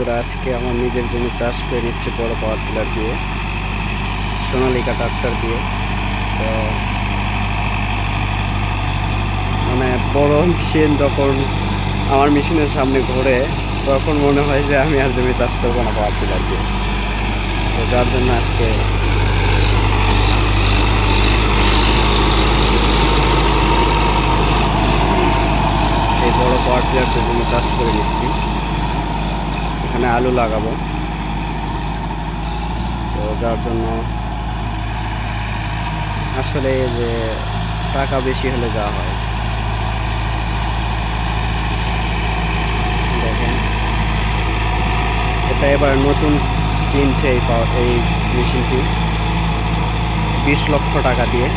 বন্ধুরা, আজকে আমার নিজের জমি চাষ করে নিচ্ছে বড় পাওয়ার টিলার দিয়ে, সোনালিকা ট্রাক্টর দিয়ে। তো মানে বড় মেশিন যখন আমার মেশিনের সামনে ঘোরে তখন মনে হয় যে আমি আর জমি চাষ করবো না পাওয়ার টিলার দিয়ে। তো যার জন্য আজকে এই বড় পাওয়ার টিলার দিয়ে জমি চাষ করে নিচ্ছি। এখানে আলু লাগাবো, তো যার জন্য আসলে যে টাকা বেশি হলে যা হয়। দেখেন, এটা এবার নতুন কিনছে এই মেশিনটি 20 লক্ষ টাকা দিয়ে।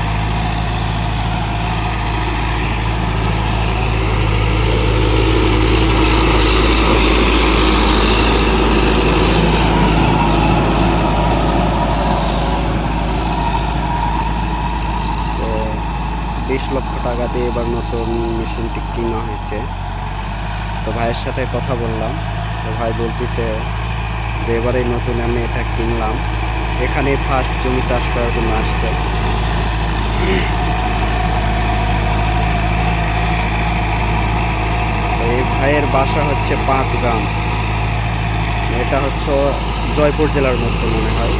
তো 20 লক্ষ টাকা দিয়ে এবার নতুন মেশিনটি কেনা হয়েছে। তো ভাইয়ের সাথে কথা বললাম, তো ভাই বলতেছে যে এবারে নতুন আমি এটা কিনলাম, এখানে ফার্স্ট জমি চাষ করার জন্য আসছে। এই ভাইয়ের বাসা হচ্ছে 5 গ্রাম, এটা হচ্ছে জয়পুর জেলার মধ্যে মনে হয়।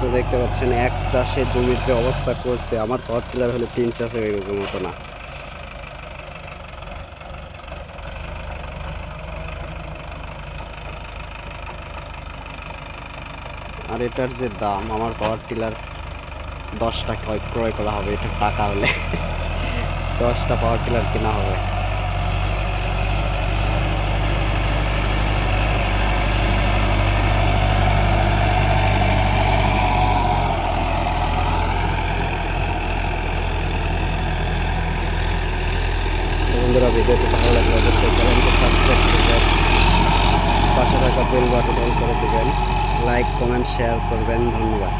তো দেখতে পাচ্ছেন এক চাষে জমির যে অবস্থা করছে, আমার পাওয়ার টিলার হলে 3 চাষে এরকম হতো না। আর এটার যে দাম, আমার পাওয়ার টিলার 10টা ক্রয় করা হবে, এটা টাকা হলে 10টা পাওয়ার টিলার কেনা হবে। বন্ধুরা, ভিডিওটি ভালো লাগলে অবশ্যই চ্যানেলকে সাবস্ক্রাইব করবেন, পাশে থাকা বেল বাটন অন করে দেবেন, লাইক কমেন্ট শেয়ার করবেন। ধন্যবাদ।